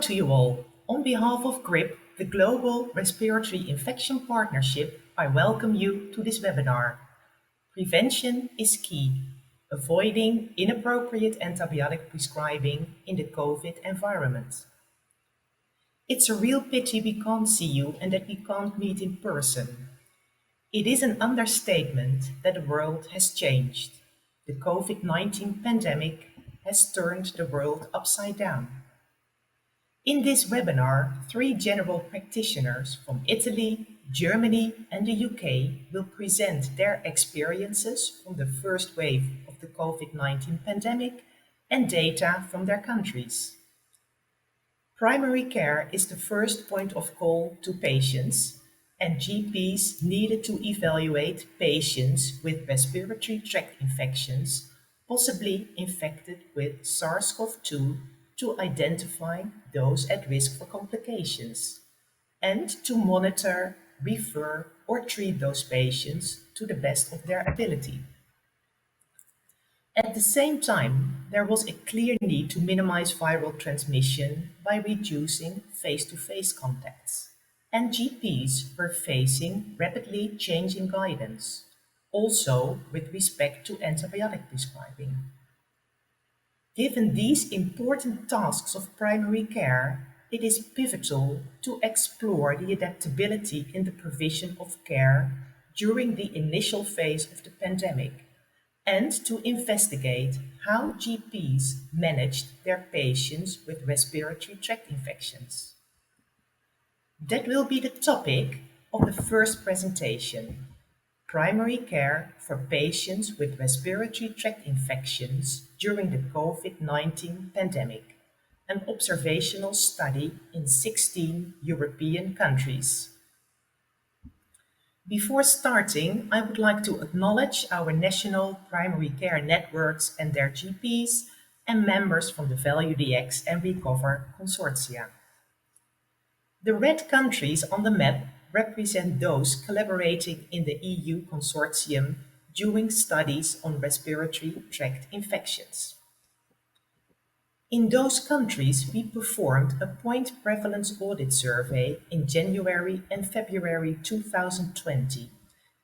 to you all. On behalf of GRIP, the Global Respiratory Infection Partnership, I welcome you to this webinar. Prevention is key, avoiding inappropriate antibiotic prescribing in the COVID environment. It's a real pity we can't see you and that we can't meet in person. It is an understatement that the world has changed. The COVID-19 pandemic has turned the world upside down. In this webinar, 3 general practitioners from Italy, Germany and the UK will present their experiences from the first wave of the COVID-19 pandemic and data from their countries. Primary care is the first point of call to patients, and GPs needed to evaluate patients with respiratory tract infections, possibly infected with SARS-CoV-2, to identify those at risk for complications, and to monitor, refer, or treat those patients to the best of their ability. At the same time, there was a clear need to minimize viral transmission by reducing face-to-face contacts, and GPs were facing rapidly changing guidance, also with respect to antibiotic prescribing. Given these important tasks of primary care, it is pivotal to explore the adaptability in the provision of care during the initial phase of the pandemic, and to investigate how GPs managed their patients with respiratory tract infections. That will be the topic of the first presentation: primary care for patients with respiratory tract infections during the COVID-19 pandemic, an observational study in 16 European countries. Before starting, I would like to acknowledge our national primary care networks and their GPs and members from the ValueDX and Recover consortia. The red countries on the map represent those collaborating in the EU consortium doing studies on respiratory tract infections. In those countries, we performed a point prevalence audit survey in January and February 2020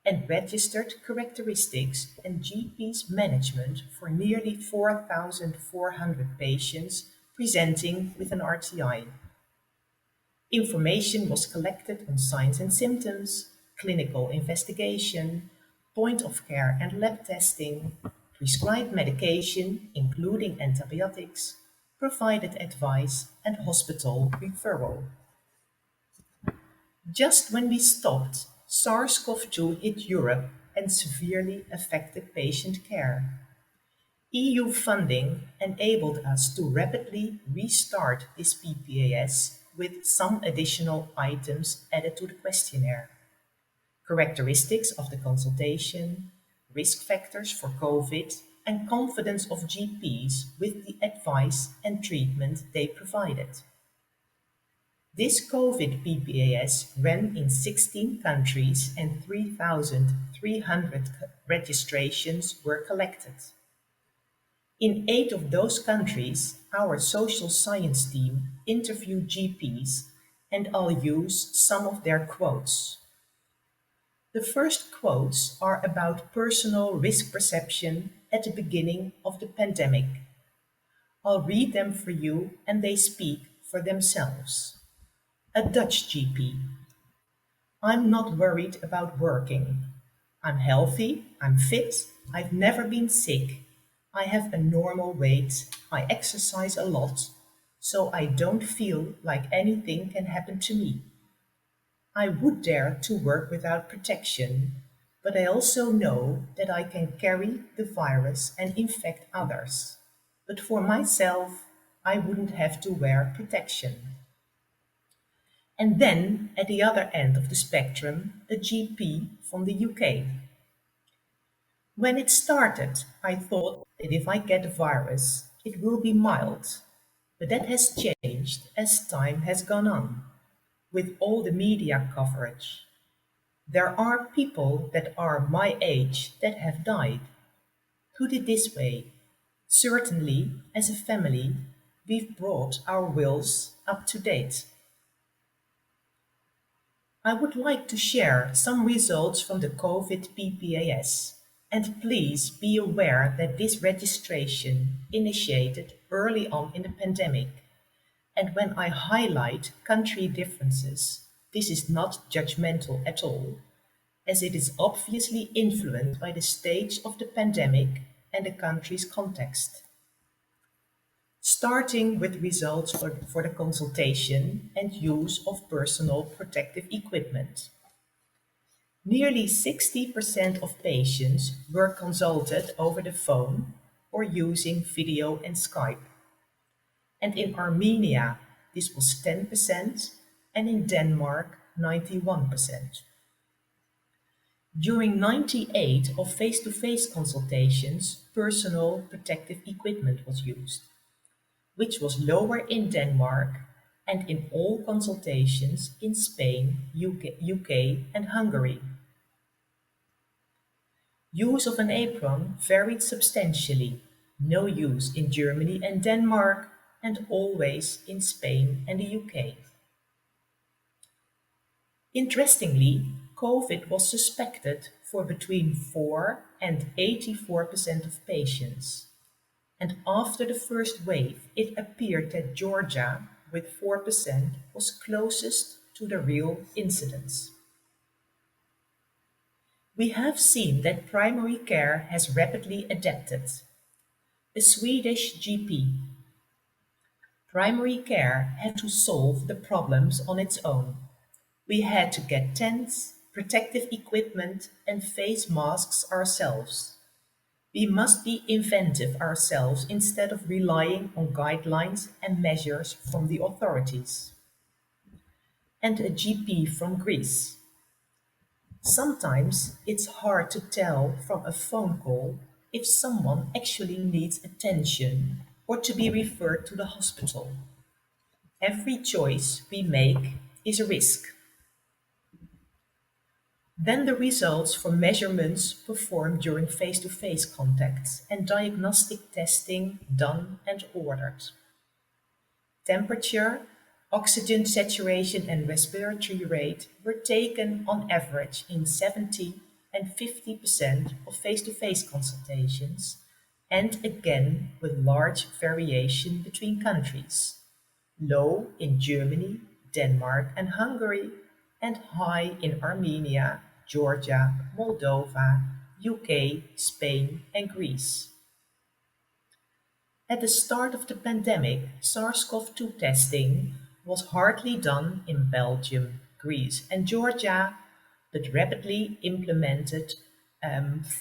and registered characteristics and GPs management for nearly 4,400 patients presenting with an RTI. Information was collected on signs and symptoms, clinical investigation, point of care and lab testing, prescribed medication, including antibiotics, provided advice, and hospital referral. Just when we stopped, SARS-CoV-2 hit Europe and severely affected patient care. EU funding enabled us to rapidly restart this PPAS with some additional items added to the questionnaire: characteristics of the consultation, risk factors for COVID, and confidence of GPs with the advice and treatment they provided. This COVID PPAS ran in 16 countries and 3,300 registrations were collected. In 8 of those countries, our social science team interviewed GPs, and I'll use some of their quotes. The first quotes are about personal risk perception at the beginning of the pandemic. I'll read them for you and they speak for themselves. A Dutch GP: I'm not worried about working. I'm healthy, I'm fit, I've never been sick. I have a normal weight, I exercise a lot, so I don't feel like anything can happen to me. I would dare to work without protection, but I also know that I can carry the virus and infect others. But for myself, I wouldn't have to wear protection. And then, at the other end of the spectrum, a GP from the UK. When it started, I thought that if I get the virus, it will be mild. But that has changed as time has gone on, with all the media coverage. There are people that are my age that have died. Put it this way: certainly, as a family, we've brought our wills, up to date. I would like to share some results from the COVID PPAS, and please be aware that this registration initiated early on in the pandemic, and when I highlight country differences, this is not judgmental at all, as it is obviously influenced by the stage of the pandemic and the country's context. Starting with results for the consultation and use of personal protective equipment. Nearly 60% of patients were consulted over the phone or using video and Skype. And in Armenia, this was 10%, and in Denmark, 91%. During 98 of face-to-face consultations, personal protective equipment was used, which was lower in Denmark and in all consultations in Spain, UK and Hungary. Use of an apron varied substantially, no use in Germany and Denmark, and always in Spain and the UK. Interestingly, COVID was suspected for between 4 and 84% of patients. And after the first wave, it appeared that Georgia, with 4%, was closest to the real incidence. We have seen that primary care has rapidly adapted. A Swedish GP. Primary care had to solve the problems on its own. We had to get tents, protective equipment, and face masks ourselves. We must be inventive ourselves instead of relying on guidelines and measures from the authorities. And a GP from Greece. Sometimes it's hard to tell from a phone call if someone actually needs attention or to be referred to the hospital. Every choice we make is a risk. Then the results for measurements performed during face-to-face contacts and diagnostic testing done and ordered. Temperature, oxygen saturation and respiratory rate were taken on average in 70 and 50% of face-to-face consultations, and again with large variation between countries. Low in Germany, Denmark and Hungary, and high in Armenia, Georgia, Moldova, UK, Spain and Greece. At the start of the pandemic, SARS-CoV-2 testing was hardly done in Belgium, Greece and Georgia, but rapidly implemented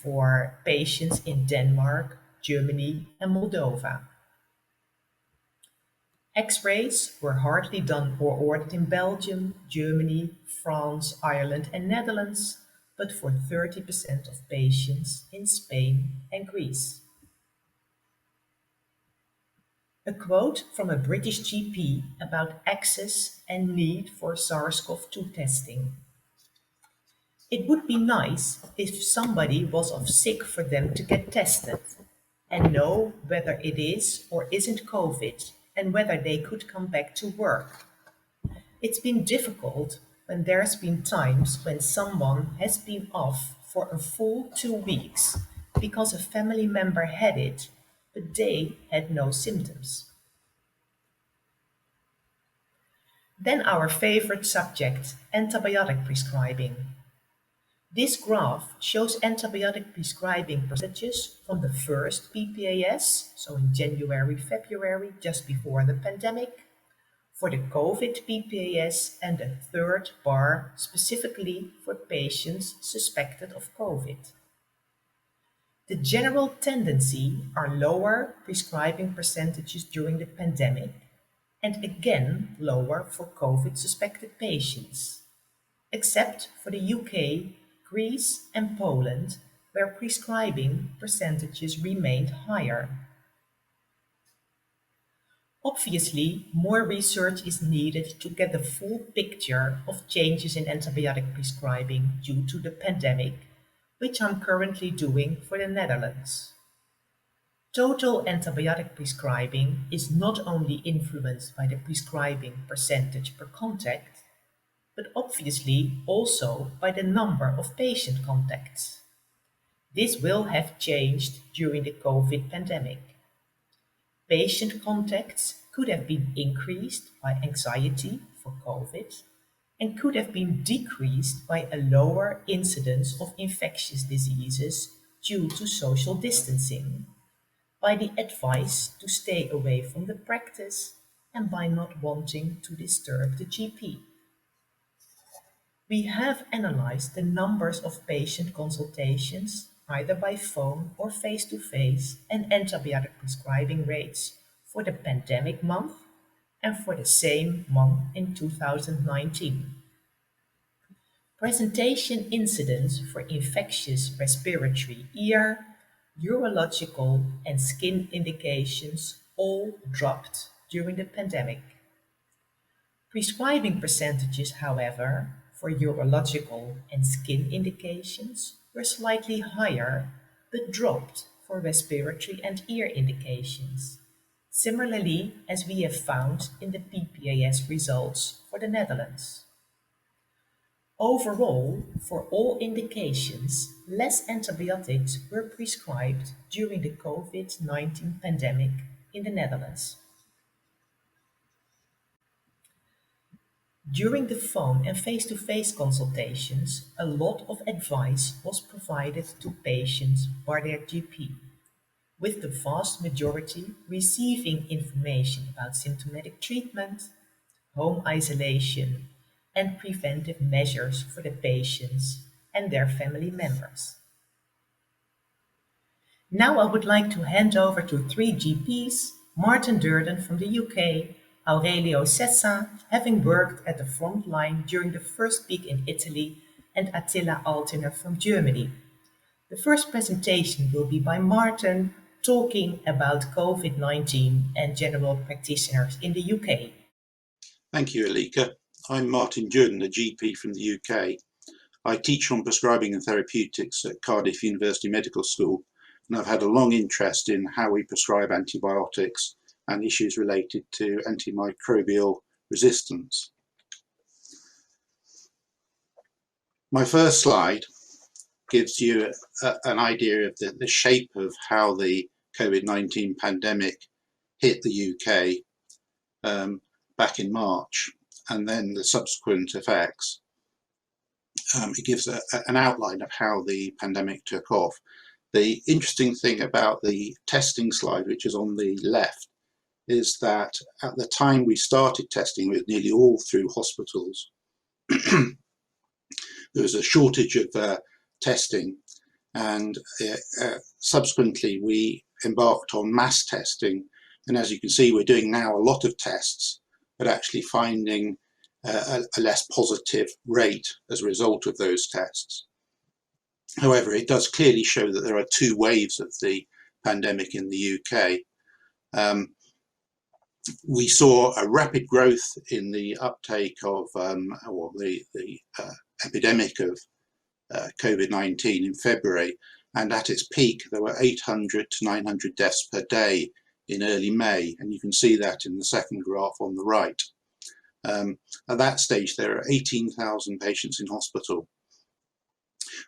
for patients in Denmark, Germany and Moldova. X-rays were hardly done or ordered in Belgium, Germany, France, Ireland and Netherlands, but for 30% of patients in Spain and Greece. A quote from a British GP about access and need for SARS-CoV-2 testing. It would be nice if somebody was off sick for them to get tested and know whether it is or isn't COVID and whether they could come back to work. It's been difficult when there's been times when someone has been off for a full 2 weeks because a family member had it, but they had no symptoms. Then our favorite subject, antibiotic prescribing. This graph shows antibiotic prescribing percentages from the first PPAS, so in January, February, just before the pandemic, for the COVID PPAS, and the third bar specifically for patients suspected of COVID. The general tendency are lower prescribing percentages during the pandemic, and again lower for COVID suspected patients, except for the UK, Greece and Poland, where prescribing percentages remained higher. Obviously, more research is needed to get the full picture of changes in antibiotic prescribing due to the pandemic, which I'm currently doing for the Netherlands. Total antibiotic prescribing is not only influenced by the prescribing percentage per contact, but obviously also by the number of patient contacts. This will have changed during the COVID pandemic. Patient contacts could have been increased by anxiety for COVID and could have been decreased by a lower incidence of infectious diseases due to social distancing, by the advice to stay away from the practice, and by not wanting to disturb the GP. We have analyzed the numbers of patient consultations, either by phone or face-to-face, and antibiotic prescribing rates for the pandemic month and for the same month in 2019. Presentation incidence for infectious respiratory ear, urological, and skin indications all dropped during the pandemic. Prescribing percentages, however, for urological and skin indications were slightly higher but dropped for respiratory and ear indications, similarly as we have found in the PPAS results for the Netherlands. Overall, for all indications, less antibiotics were prescribed during the COVID-19 pandemic in the Netherlands. During the phone and face-to-face consultations, a lot of advice was provided to patients by their GP, with the vast majority receiving information about symptomatic treatment, home isolation, and preventive measures for the patients and their family members. Now I would like to hand over to three GPs, Martin Deurden from the UK, Aurelio Sessa, having worked at the front line during the first peak in Italy, and Attila Altiner from Germany. The first presentation will be by Martin, talking about COVID-19 and general practitioners in the UK. Thank you, Alika. I'm Martin Deurden, a GP from the UK. I teach on prescribing and therapeutics at Cardiff University Medical School, and I've had a long interest in how we prescribe antibiotics and issues related to antimicrobial resistance. My first slide gives you an idea of the shape of how the COVID-19 pandemic hit the UK back in March, and then the subsequent effects. It gives an outline of how the pandemic took off. The interesting thing about the testing slide, which is on the left, is that at the time we started testing, it was nearly all through hospitals. There was a shortage of testing, and subsequently we embarked on mass testing. And as you can see, we're doing now a lot of tests, but actually finding a less positive rate as a result of those tests. However, it does clearly show that there are two waves of the pandemic in the UK. We saw a rapid growth in the uptake of the epidemic of COVID-19 in February, and at its peak there were 800 to 900 deaths per day in early May, and you can see that in the second graph on the right. At that stage there are 18,000 patients in hospital.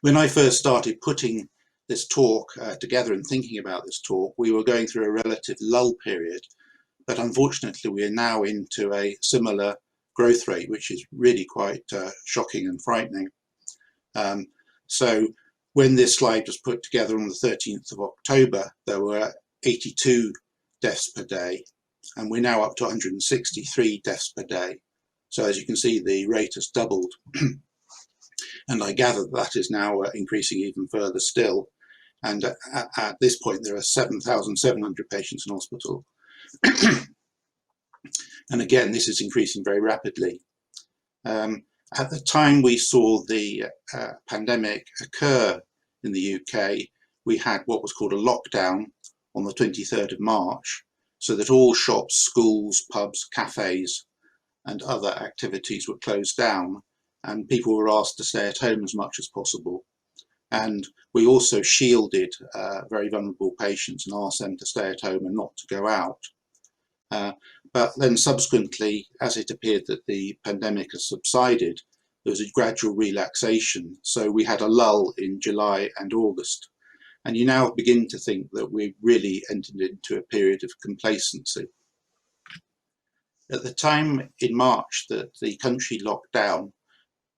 When I first started putting this talk together and thinking about this talk, we were going through a relative lull period, but unfortunately we are now into a similar growth rate, which is really quite shocking and frightening. So when this slide was put together on the 13th of October, there were 82 deaths per day, and we're now up to 163 deaths per day. So as you can see, the rate has doubled. And I gather that is now increasing even further still. And at this point, there are 7,700 patients in hospital. And again, this is increasing very rapidly. At the time we saw the pandemic occur in the UK, we had what was called a lockdown on the 23rd of March, so that all shops, schools, pubs, cafes, and other activities were closed down, and people were asked to stay at home as much as possible. And we also shielded very vulnerable patients and asked them to stay at home and not to go out. But then subsequently, as it appeared that the pandemic has subsided, there was a gradual relaxation. So we had a lull in July and August. And you now begin to think that we've really entered into a period of complacency. At the time in March that the country locked down,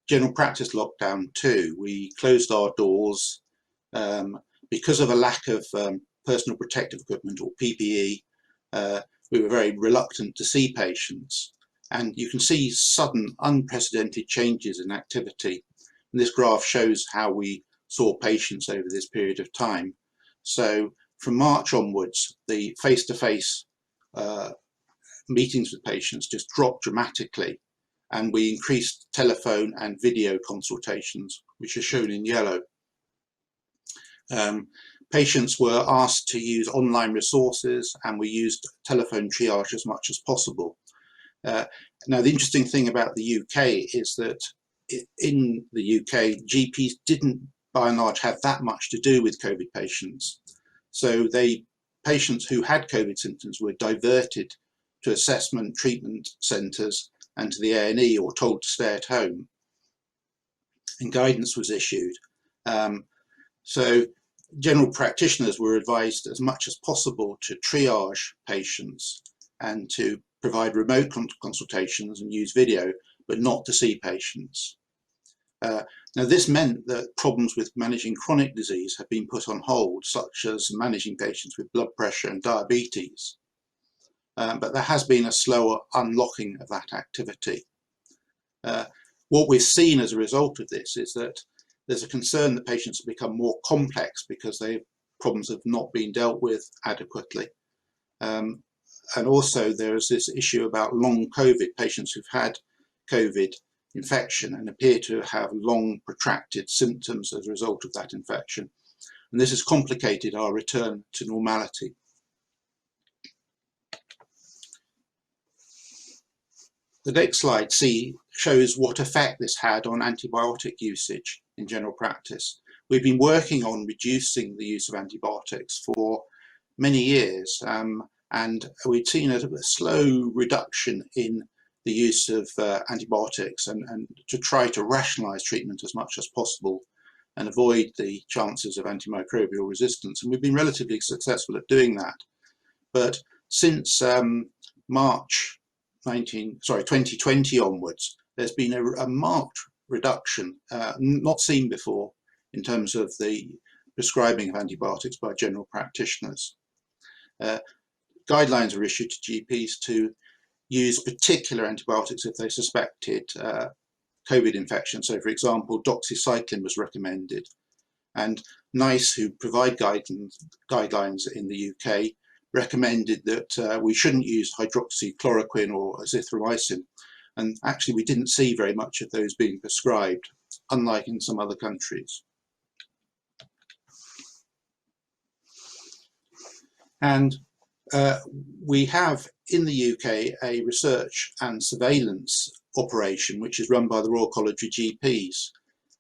general practice lockdown too, we closed our doors because of a lack of personal protective equipment or PPE. We were very reluctant to see patients, and you can see sudden unprecedented changes in activity. And this graph shows how we saw patients over this period of time. So from March onwards, the face-to-face meetings with patients just dropped dramatically, and we increased telephone and video consultations, which are shown in yellow. Patients were asked to use online resources, and we used telephone triage as much as possible. Now, the interesting thing about the UK is that in the UK, GPs didn't, by and large, have that much to do with COVID patients. So patients who had COVID symptoms were diverted to assessment treatment centres and to the A&E, or told to stay at home, and guidance was issued. So general practitioners were advised as much as possible to triage patients and to provide remote consultations and use video, but not to see patients. Now, this meant that problems with managing chronic disease have been put on hold, such as managing patients with blood pressure and diabetes. But there has been a slower unlocking of that activity. What we've seen as a result of this is that there's a concern that patients have become more complex because their problems have not been dealt with adequately. And also there is this issue about long COVID, patients who've had COVID infection and appear to have long protracted symptoms as a result of that infection. And this has complicated our return to normality. The next slide, C, shows what effect this had on antibiotic usage in general practice. We've been working on reducing the use of antibiotics for many years, and we'd seen a slow reduction in the use of antibiotics and to try to rationalise treatment as much as possible and avoid the chances of antimicrobial resistance. And we've been relatively successful at doing that. But since March 2020 onwards, there's been a marked reduction, not seen before, in terms of the prescribing of antibiotics by general practitioners. Guidelines are issued to GPs to use particular antibiotics if they suspected COVID infection. So, for example, doxycycline was recommended. And NICE, who provide guidelines in the UK, recommended that we shouldn't use HYDROXYCHLOROQUINE or azithromycin. And actually, we didn't see very much of those being prescribed, unlike in some other countries. And we have in the UK a research and surveillance operation which is run by the Royal College of GPs.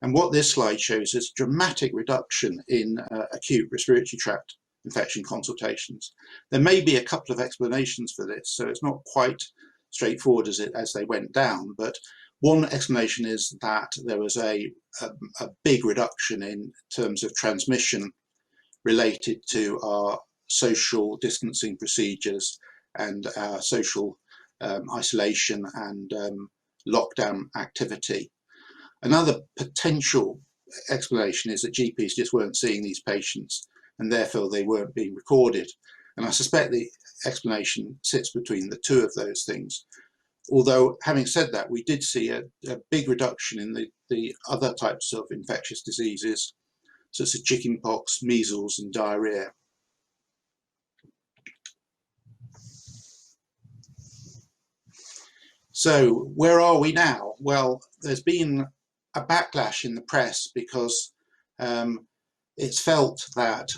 And what this slide shows is a dramatic reduction in acute respiratory tract infection consultations. There may be a couple of explanations for this, so it's not quite straightforward as they went down, but one explanation is that there was a big reduction in terms of transmission related to our social distancing procedures and our social isolation and lockdown activity. Another potential explanation is that GPs just weren't seeing these patients and therefore they weren't being recorded. And I suspect the explanation sits between the two of those things. Although, having said that, we did see a big reduction in the other types of infectious diseases, such as chickenpox, measles, and diarrhea. So, where are we now? Well, there's been a backlash in the press because it's felt that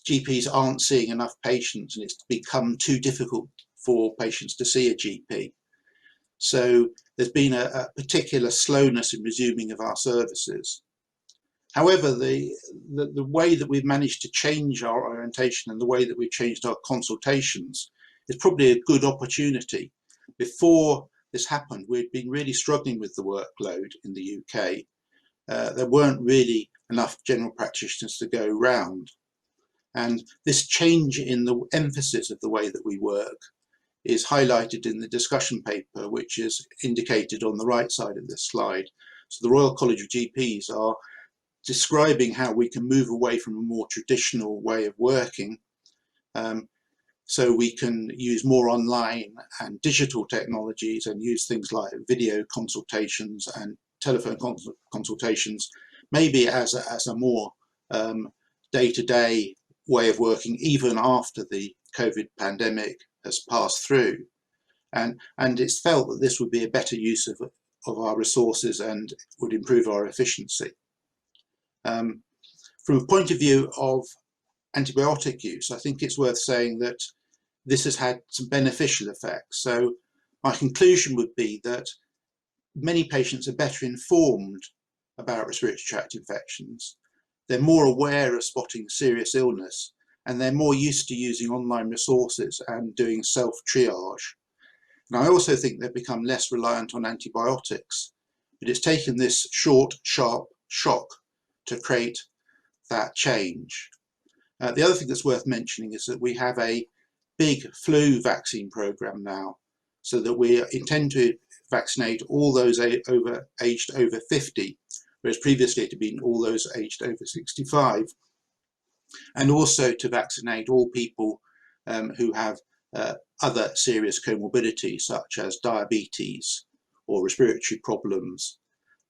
GPs aren't seeing enough patients and it's become too difficult for patients to see a GP. So there's been a particular slowness in resuming of our services. However, the way that we've managed to change our orientation and the way that we've changed our consultations is probably a good opportunity. Before this happened, we'd been really struggling with the workload in the UK. There weren't really enough general practitioners to go round. And this change in the emphasis of the way that we work is highlighted in the discussion paper, which is indicated on the right side of this slide. So the Royal College of GPs are describing how we can move away from a more traditional way of working, so we can use more online and digital technologies and use things like video consultations and telephone consultations, maybe as a more day-to-day way of working, even after the COVID pandemic has passed through. And it's felt that this would be a better use of our resources and would improve our efficiency. From a point of view of antibiotic use, I think it's worth saying that this has had some beneficial effects. So my conclusion would be that many patients are better informed about respiratory tract infections. They're more aware of spotting serious illness, and they're more used to using online resources and doing self-triage. And I also think they've become less reliant on antibiotics, but it's taken this short, sharp shock to create that change. The other thing that's worth mentioning is that we have a big flu vaccine program now, so that we intend to vaccinate all those aged over 50, whereas previously it had been all those aged over 65, and also to vaccinate all people who have other serious comorbidities such as diabetes or respiratory problems.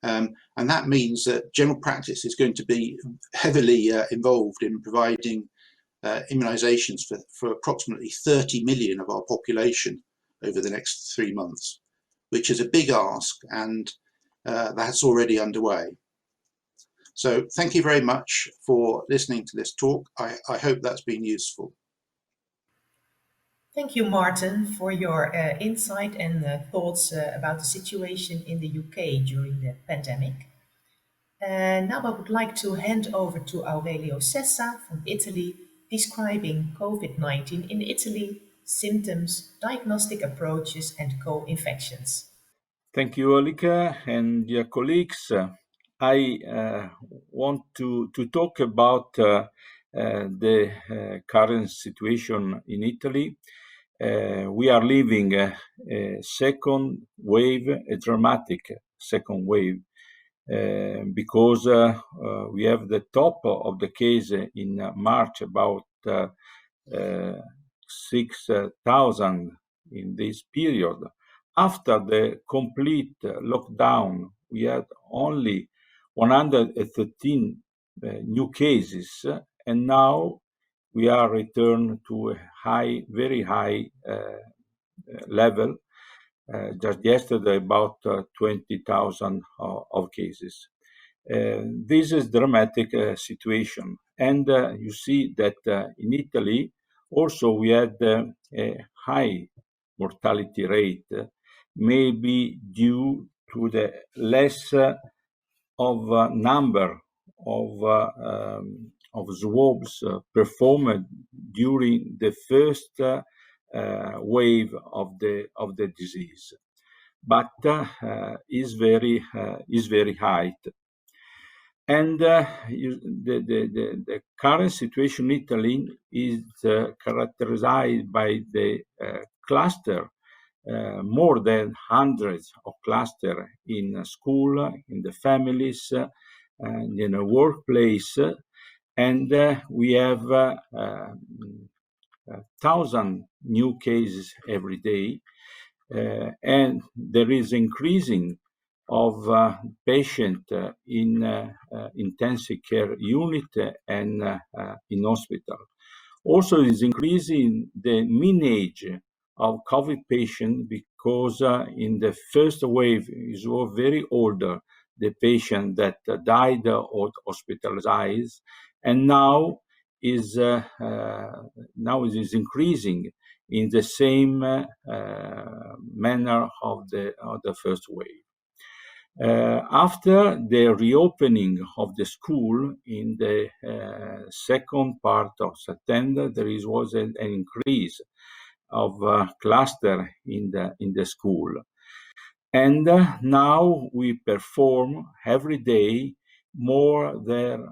And that means that general practice is going to be heavily involved in providing immunisations for approximately 30 million of our population over the next 3 months, which is a big ask, and that's already underway. So thank you very much for listening to this talk. I hope that's been useful. Thank you, Martin, for your insight and thoughts about the situation in the UK during the pandemic. And now I would like to hand over to Aurelio Sessa from Italy, describing COVID-19 in Italy, symptoms, diagnostic approaches, and co-infections. Thank you, Olika, and dear colleagues. I want to talk about the current situation in Italy. We are living a second wave, a dramatic second wave, because we have the top of the case in March, about 6,000 in this period. After the complete lockdown, we had only 113 new cases, and now we are returned to a very high level. Just yesterday, about 20,000 of cases. This is dramatic situation, and you see that in Italy also we had a high mortality rate, maybe due to the less of number of swabs performed during the first wave of the disease, but is very high. And the current situation in Italy is characterized by the cluster, more than hundreds of clusters in school, in the families, and in a workplace, and we have 1,000 new cases every day, and there is increasing of patient in intensive care unit and in hospital. Also is increasing the mean age of COVID patient, because in the first wave is very older, the patient that died or hospitalized, and now is increasing in the same manner of the first wave. After the reopening of the school in the second part of September, there was an increase of cluster in the school. And now we perform every day more than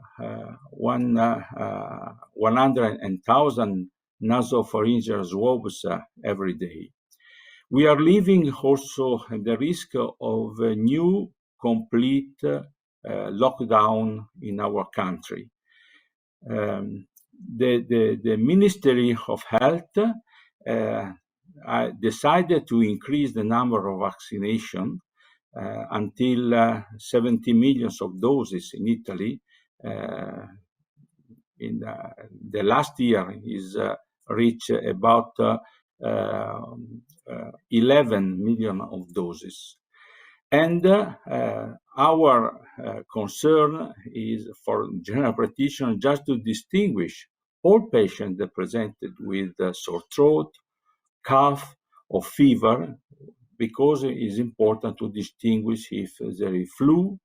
100,000 nasopharyngeal swabs every day. We are living also the risk of a new complete lockdown in our country. The Ministry of Health decided to increase the number of vaccination until 70 million of doses in Italy. In the last year is reached about 11 million of doses. And our concern is for general practitioners just to distinguish all patients that presented with sore throat, cough, or fever, because it is important to distinguish if there is flu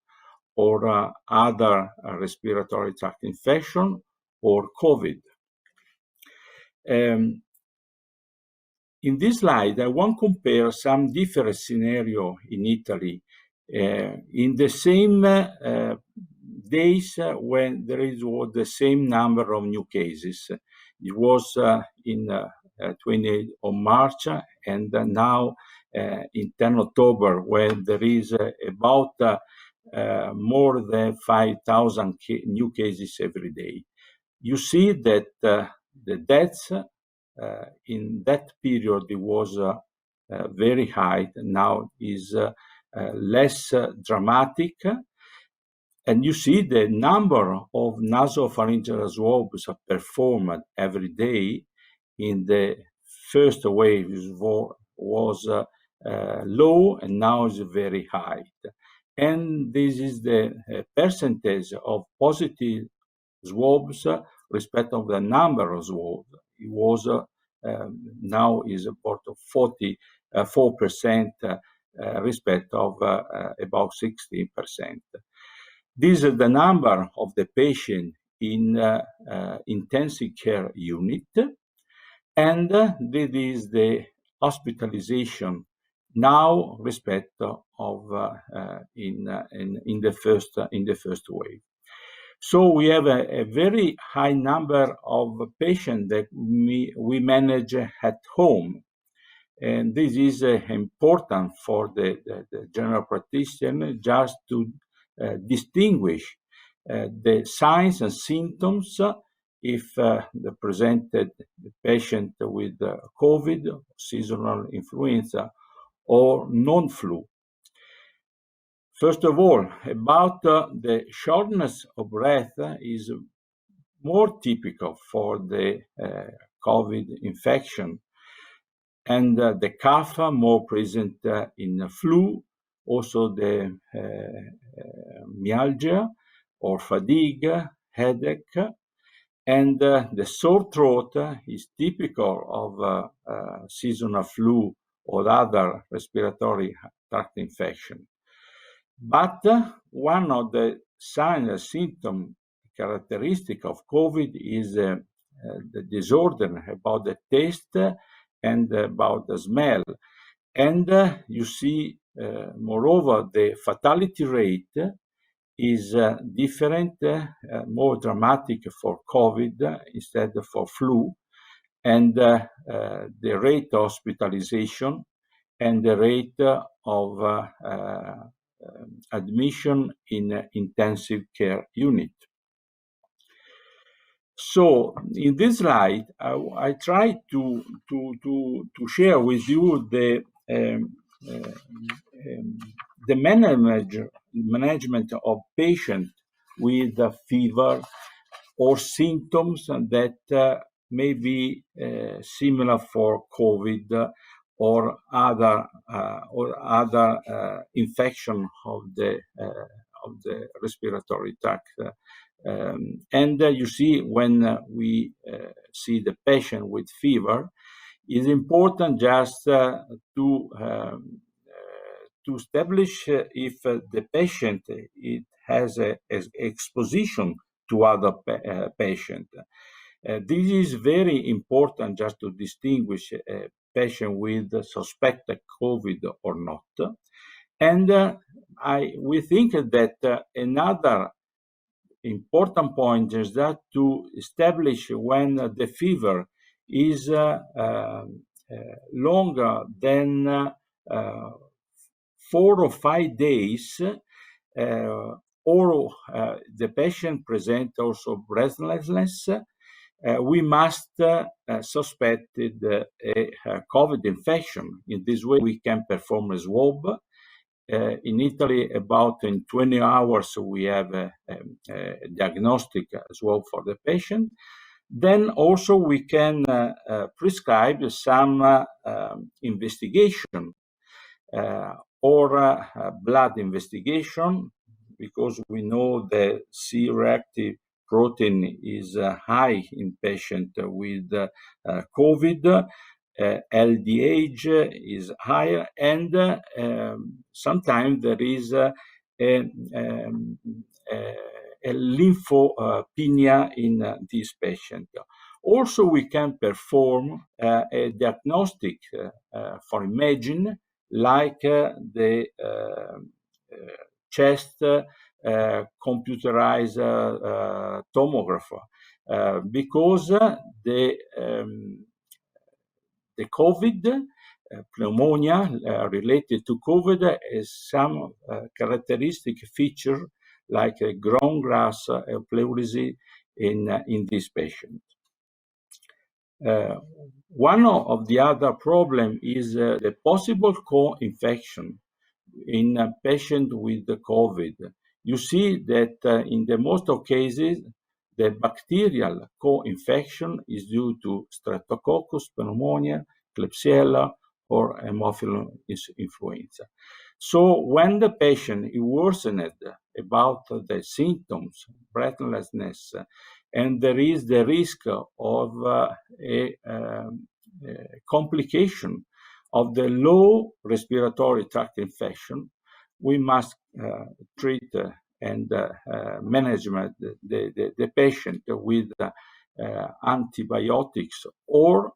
or other respiratory tract infection or COVID. In this slide, I want to compare some different scenarios in Italy in the same days when there was the same number of new cases. It was in 28th of March, and now in 10 October, when there is about more than 5,000 new cases every day. You see that the deaths in that period it was very high. Now is less dramatic, and you see the number of nasopharyngeal swabs performed every day in the first wave was low, and now is very high. And this is the percentage of positive swabs respect of the number of swabs. It was now is about 44% respect of about 60%. This is the number of the patient in intensive care unit, and this is the hospitalization now respect of in the first wave. So we have a very high number of patients that we manage at home. And this is important for the general practitioner just to distinguish the signs and symptoms if the presented patient with COVID, seasonal influenza, or non-flu. First of all, about the shortness of breath is more typical for the COVID infection, and the cough more present in the flu, also the myalgia or fatigue, headache, and the sore throat is typical of seasonal flu or other respiratory tract infection. But one of the signs and symptom characteristic of COVID is the disorder about the taste and about the smell. And you see, moreover, the fatality rate is different, more dramatic for COVID instead of for flu, and the rate of hospitalization and the rate of admission in intensive care unit. So in this slide, I try to share with you the management of patients with fever or symptoms that may be similar for COVID or other infection of the respiratory tract. And you see, when we see the patient with fever, it's important just to to establish if the patient it has a exposition to other patient. This is very important just to distinguish a patient with suspected COVID or not. And we think that another important point is that to establish when the fever is longer than 4 or 5 days, or the patient presents also breathlessness, we must suspect a COVID infection. In this way, we can perform a swab. In Italy, about in 20 hours, we have a diagnostic swab for the patient. Then also we can prescribe some investigation or blood investigation, because we know the C-reactive protein is high in patients with COVID. LDH is higher, and sometimes there is a lymphopenia in this patient. Also, we can perform a diagnostic for imaging, like the chest computerized tomograph, because the COVID pneumonia related to COVID has some characteristic feature like a ground glass pleurisy in this patient. One of the other problem is the possible co-infection in a patient with the COVID. You see that in the most of cases, the bacterial co-infection is due to Streptococcus pneumonia, Klebsiella, or Haemophilus influenza. So when the patient is worsened about the symptoms, breathlessness, and there is the risk of a complication of the low respiratory tract infection, we must treat and manage the patient with antibiotics, or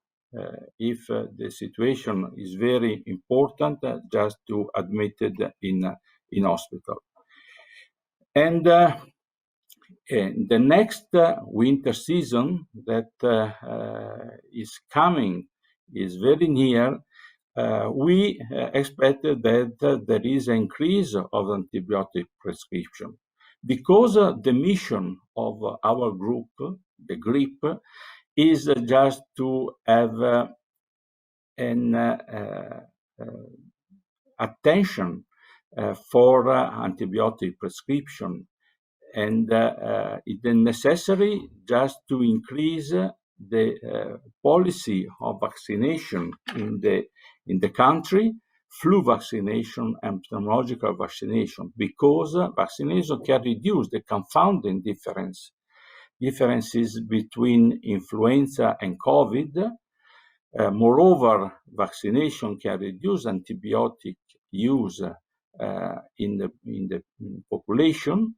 if the situation is very important, just to admit it in hospital. And the next winter season that is coming is very near. We expected that there is an increase of antibiotic prescription, because the mission of our group, the GRIP, is just to have an attention for antibiotic prescription, and it is necessary just to increase the policy of vaccination in the country, flu vaccination and pneumococcal vaccination, because vaccination can reduce the confounding differences between influenza and COVID. Moreover, vaccination can reduce antibiotic use in the population,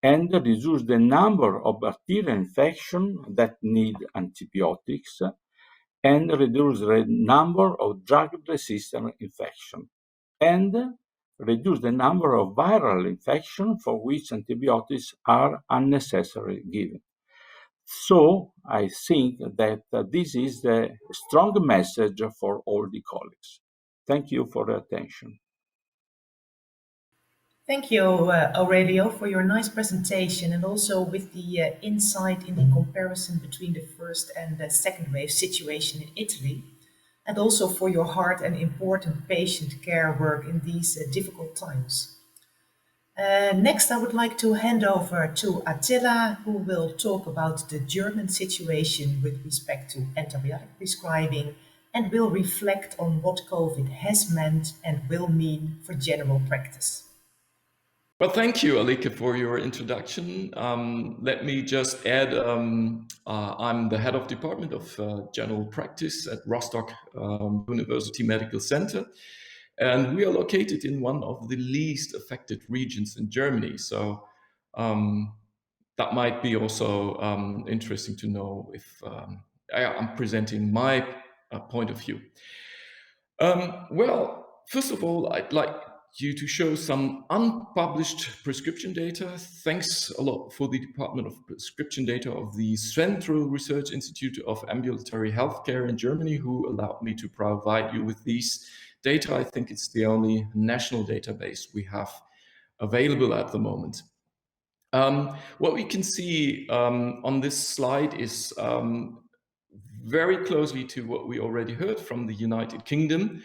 and reduce the number of bacterial infections that need antibiotics, and reduce the number of drug-resistant infections, and reduce the number of viral infections for which antibiotics are unnecessarily given. So I think that this is the strong message for all the colleagues. Thank you for the attention. Thank you, Aurelio, for your nice presentation, and also with the insight in the comparison between the first and the second wave situation in Italy, and also for your hard and important patient care work in these difficult times. Next, I would like to hand over to Attila, who will talk about the German situation with respect to antibiotic prescribing, and will reflect on what COVID has meant and will mean for general practice. Well, thank you, Alika, for your introduction. Let me just add, I'm the head of department of general practice at Rostock University Medical Center. And we are located in one of the least affected regions in Germany. So that might be also interesting to know if I'm presenting my point of view. Well, first of all, I'd like you to show some unpublished prescription data. Thanks a lot for the Department of Prescription Data of the Central Research Institute of Ambulatory Healthcare in Germany, who allowed me to provide you with these data. I think it's the only national database we have available at the moment. What we can see on this slide is very closely to what we already heard from the United Kingdom.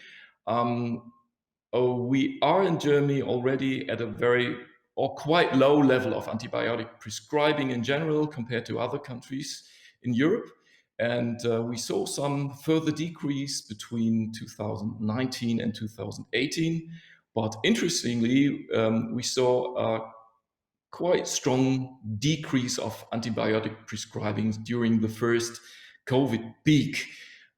We are in Germany already at a very or quite low level of antibiotic prescribing in general compared to other countries in Europe. And we saw some further decrease between 2019 and 2018. But interestingly, we saw a quite strong decrease of antibiotic prescribing during the first COVID peak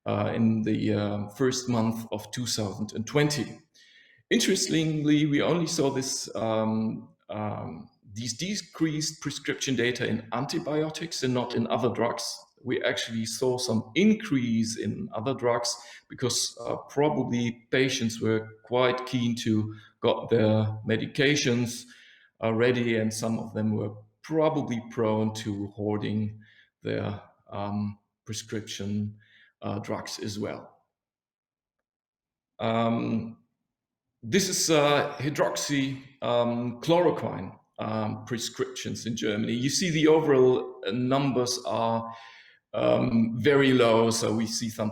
in the first month of 2020. Interestingly, we only saw this these decreased prescription data in antibiotics and not in other drugs. We actually saw some increase in other drugs because probably patients were quite keen to got their medications ready, and some of them were probably prone to hoarding their prescription drugs as well. This is hydroxychloroquine prescriptions in Germany. You see the overall numbers are very low, so we see some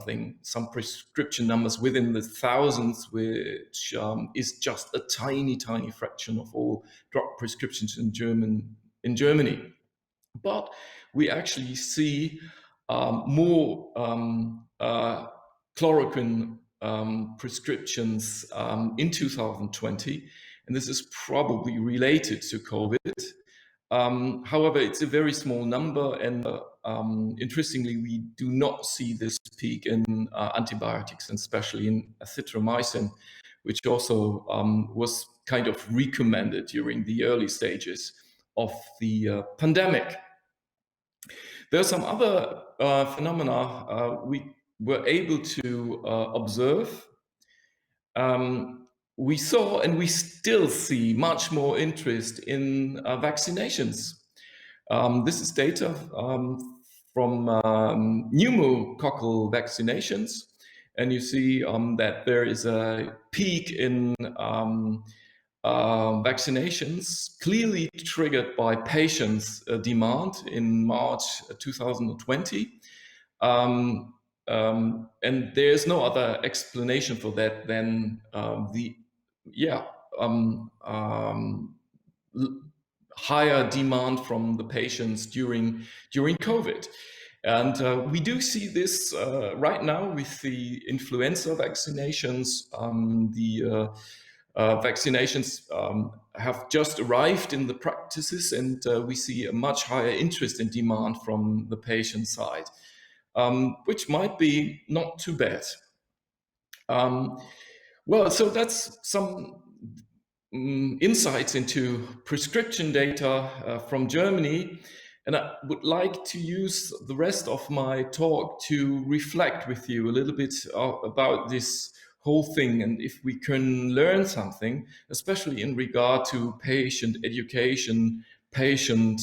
prescription numbers within the thousands, which is just a tiny fraction of all drug prescriptions in Germany. But we actually see more chloroquine prescriptions in 2020, and this is probably related to COVID. However, it's a very small number, and interestingly, we do not see this peak in antibiotics, and especially in azithromycin, which also was kind of recommended during the early stages of the pandemic. There are some other phenomena we were able to observe. We saw and we still see much more interest in vaccinations. This is data from pneumococcal vaccinations, and you see that there is a peak in vaccinations clearly triggered by patients' demand in March 2020. And there's no other explanation for that than higher demand from the patients during COVID. And we do see this right now with the influenza vaccinations. Vaccinations have just arrived in the practices, and we see a much higher interest and demand from the patient side, which might be not too bad. Well, so that's some insights into prescription data from Germany. And I would like to use the rest of my talk to reflect with you a little bit about this whole thing, and if we can learn something, especially in regard to patient education, patient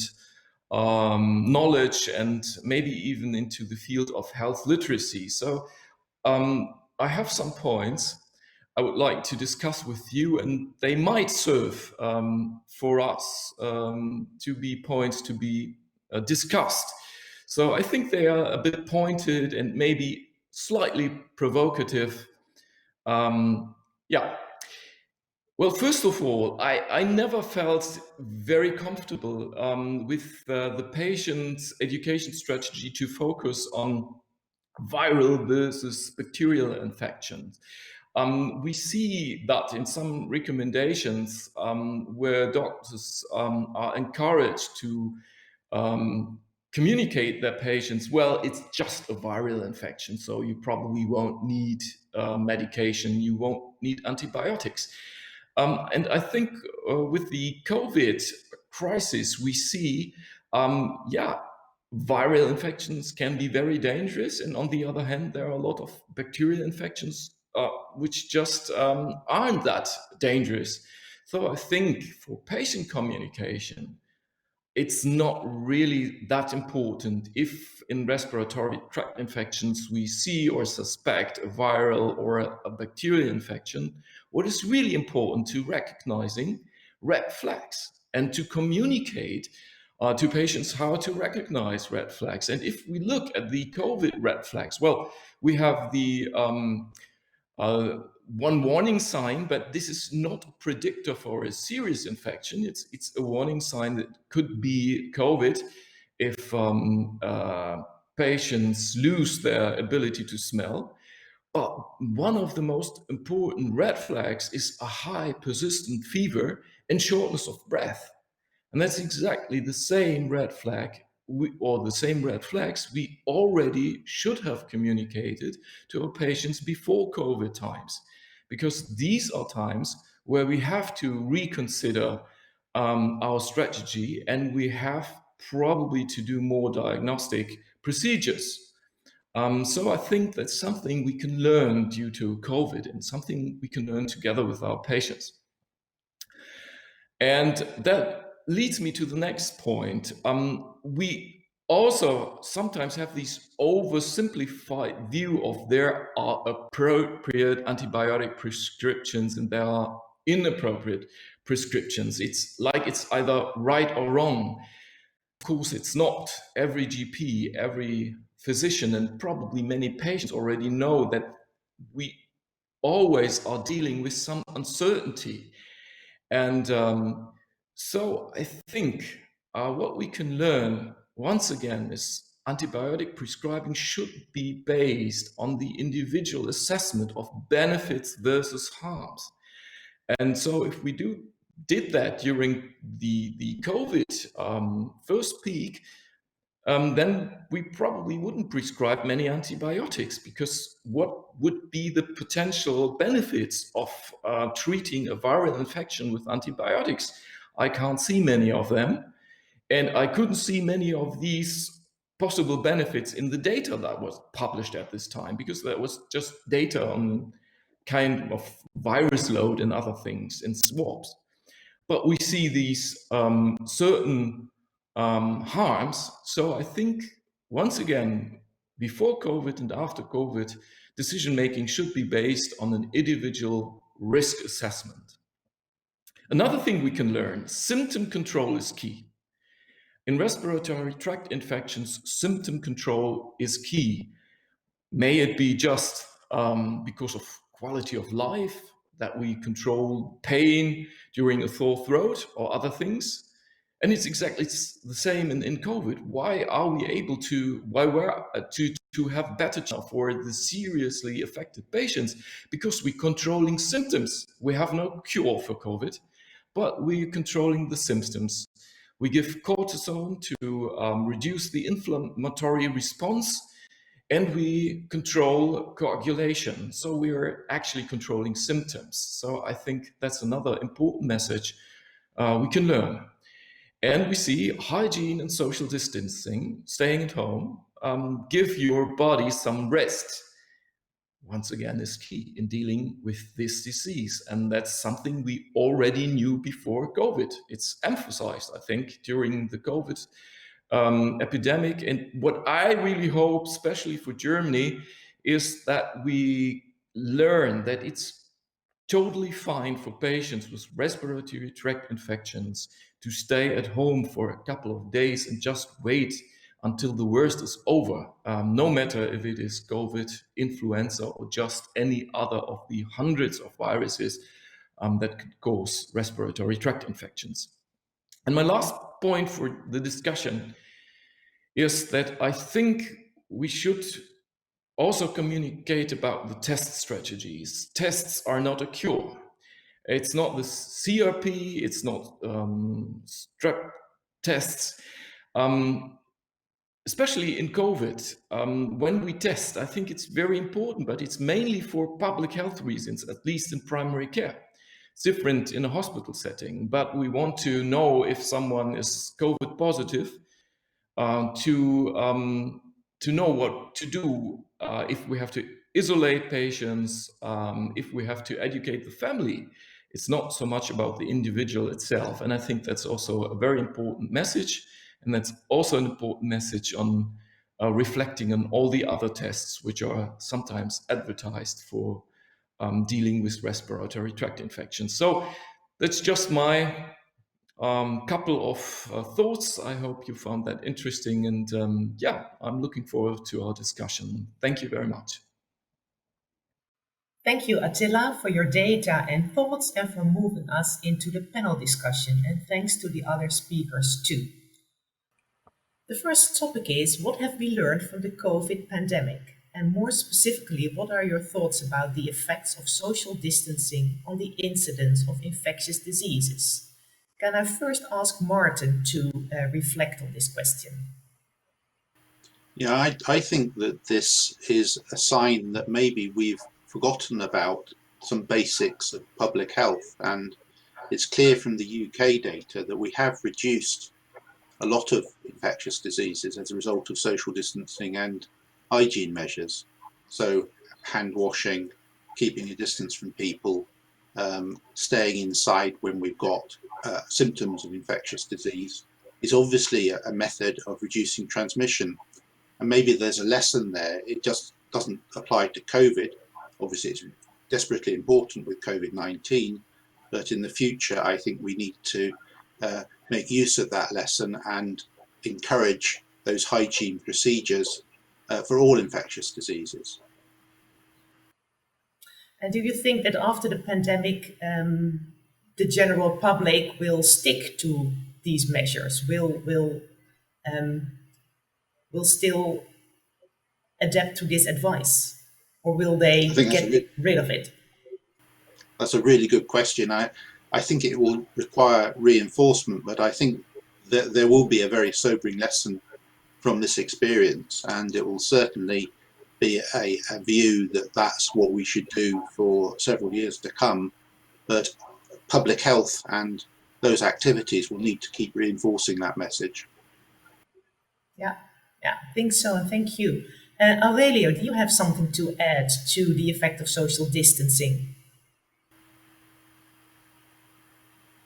knowledge, and maybe even into the field of health literacy. So I have some points I would like to discuss with you, and they might serve for us to be points to be discussed. So I think they are a bit pointed and maybe slightly provocative. Well, first of all, I never felt very comfortable with the patient's education strategy to focus on viral versus bacterial infections. We see that in some recommendations where doctors are encouraged to communicate their patients, well, it's just a viral infection, so you probably won't need medication, you won't need antibiotics. And I think with the COVID crisis, we see, viral infections can be very dangerous. And on the other hand, there are a lot of bacterial infections which just aren't that dangerous. So I think for patient communication, it's not really that important if in respiratory tract infections we see or suspect a viral or a bacterial infection. What is really important to recognizing red flags and to communicate to patients how to recognize red flags. And if we look at the COVID red flags, well, we have the one warning sign, but this is not a predictor for a serious infection. It's a warning sign that could be COVID if patients lose their ability to smell. But one of the most important red flags is a high persistent fever and shortness of breath. And that's exactly the same red flag the same red flags we already should have communicated to our patients before COVID times, because these are times where we have to reconsider our strategy, and we have probably to do more diagnostic procedures. So I think that's something we can learn due to COVID and something we can learn together with our patients. And that leads me to the next point. We also sometimes have these oversimplified view of there are appropriate antibiotic prescriptions and there are inappropriate prescriptions. It's like it's either right or wrong. Of course, it's not. Every GP, every physician, and probably many patients already know that we always are dealing with some uncertainty. And so I think what we can learn once again is antibiotic prescribing should be based on the individual assessment of benefits versus harms. And so if we did that during the COVID first peak, then we probably wouldn't prescribe many antibiotics, because what would be the potential benefits of treating a viral infection with antibiotics? I can't see many of them, and I couldn't see many of these possible benefits in the data that was published at this time, because that was just data on kind of virus load and other things in swabs. But we see these certain harms. So I think, once again, before COVID and after COVID, decision-making should be based on an individual risk assessment. Another thing we can learn, symptom control is key. In respiratory tract infections, symptom control is key. May it be just because of quality of life, that we control pain during a sore throat or other things. And it's exactly the same in COVID. Why are we able to, to have better for the seriously affected patients? Because we're controlling symptoms. We have no cure for COVID, but we're controlling the symptoms. We give cortisone to reduce the inflammatory response, and we control coagulation. So we're actually controlling symptoms. So I think that's another important message we can learn. And we see hygiene and social distancing, staying at home, give your body some rest. Once again, is key in dealing with this disease. And that's something we already knew before COVID. It's emphasized, I think, during the COVID epidemic. And what I really hope, especially for Germany, is that we learn that it's totally fine for patients with respiratory tract infections to stay at home for a couple of days and just wait until the worst is over, no matter if it is COVID, influenza, or just any other of the hundreds of viruses that could cause respiratory tract infections. And my last point for the discussion is that I think we should also communicate about the test strategies. Tests are not a cure. It's not the CRP, it's not strep tests. especially in COVID, when we test, I think it's very important, but it's mainly for public health reasons, at least in primary care. It's different in a hospital setting, but we want to know if someone is COVID positive to know what to do if we have to isolate patients, if we have to educate the family. It's not so much about the individual itself. And I think that's also a very important message. And that's also an important message on reflecting on all the other tests which are sometimes advertised for dealing with respiratory tract infections. So that's just my couple of thoughts. I hope you found that interesting. And yeah, I'm looking forward to our discussion. Thank you very much. Thank you, Attila, for your data and thoughts and for moving us into the panel discussion. And thanks to the other speakers too. The first topic is, what have we learned from the COVID pandemic? And more specifically, what are your thoughts about the effects of social distancing on the incidence of infectious diseases? Can I first ask Martin to reflect on this question? Yeah, I think that this is a sign that maybe we've forgotten about some basics of public health, and it's clear from the UK data that we have reduced a lot of infectious diseases as a result of social distancing and hygiene measures. So hand washing, keeping a distance from people, staying inside when we've got symptoms of infectious disease is obviously a method of reducing transmission. And maybe there's a lesson there. It just doesn't apply to COVID. Obviously, it's desperately important with COVID-19, but in the future, I think we need to make use of that lesson and encourage those hygiene procedures for all infectious diseases. And do you think that after the pandemic, the general public will stick to these measures? Will still adapt to this advice, or will they get rid of it? That's a really good question. I think it will require reinforcement, but I think that there will be a very sobering lesson from this experience, and it will certainly be a view that that's what we should do for several years to come. But public health and those activities will need to keep reinforcing that message. Yeah, I think so, and thank you. Aurelio, do you have something to add to the effect of social distancing?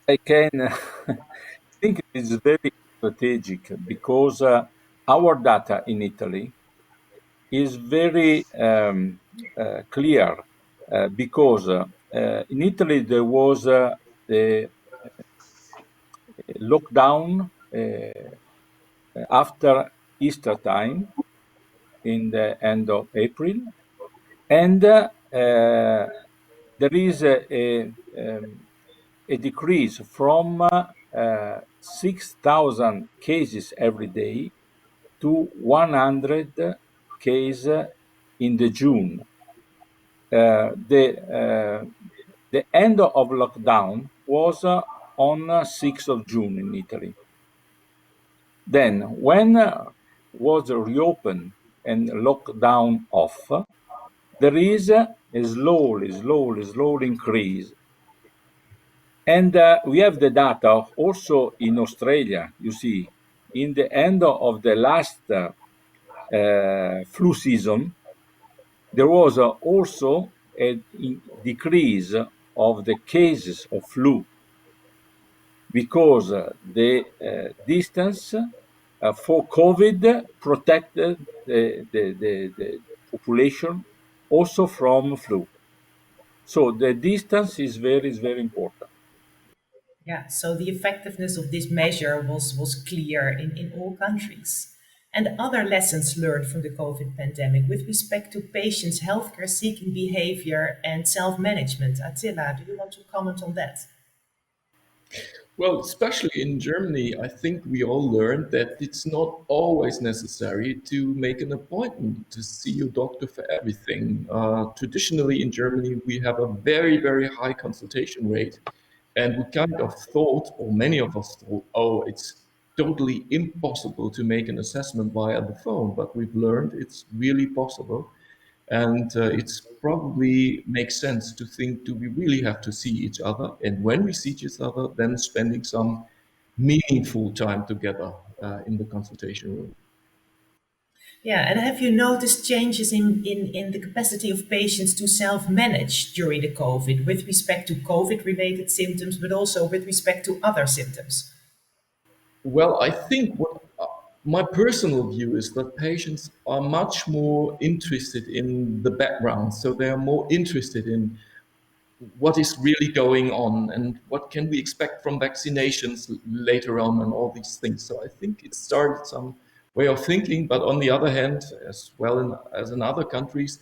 I can think it's very strategic because our data in Italy is very clear because in Italy there was the lockdown after Easter time in the end of April, and there is a decrease from 6,000 cases every day to 100 cases in the June. The end of lockdown was on 6th of June in Italy. Then, when was reopened and lockdown off, there is a slowly increase. And we have the data also in Australia. You see, in the end of the last flu season, there was also a decrease of the cases of flu because the distance for COVID protected the population also from flu. So the distance is very important. Yeah, so the effectiveness of this measure was clear in all countries. And other lessons learned from the COVID pandemic with respect to patients' healthcare seeking behavior and self-management. Attila, do you want to comment on that? Well, especially in Germany, I think we all learned that it's not always necessary to make an appointment to see your doctor for everything. Traditionally in Germany, we have a very high consultation rate. And we kind of thought, or many of us thought, oh, it's totally impossible to make an assessment via the phone, but we've learned it's really possible. And it's probably makes sense to think, do we really have to see each other? And when we see each other, then spending some meaningful time together in the consultation room. Yeah, and have you noticed changes in the capacity of patients to self-manage during the COVID with respect to COVID-related symptoms, but also with respect to other symptoms? Well, I think what my personal view is that patients are much more interested in the background. So they are more interested in what is really going on and what can we expect from vaccinations later on and all these things. So I think it started some way of thinking, but on the other hand, as well as in other countries,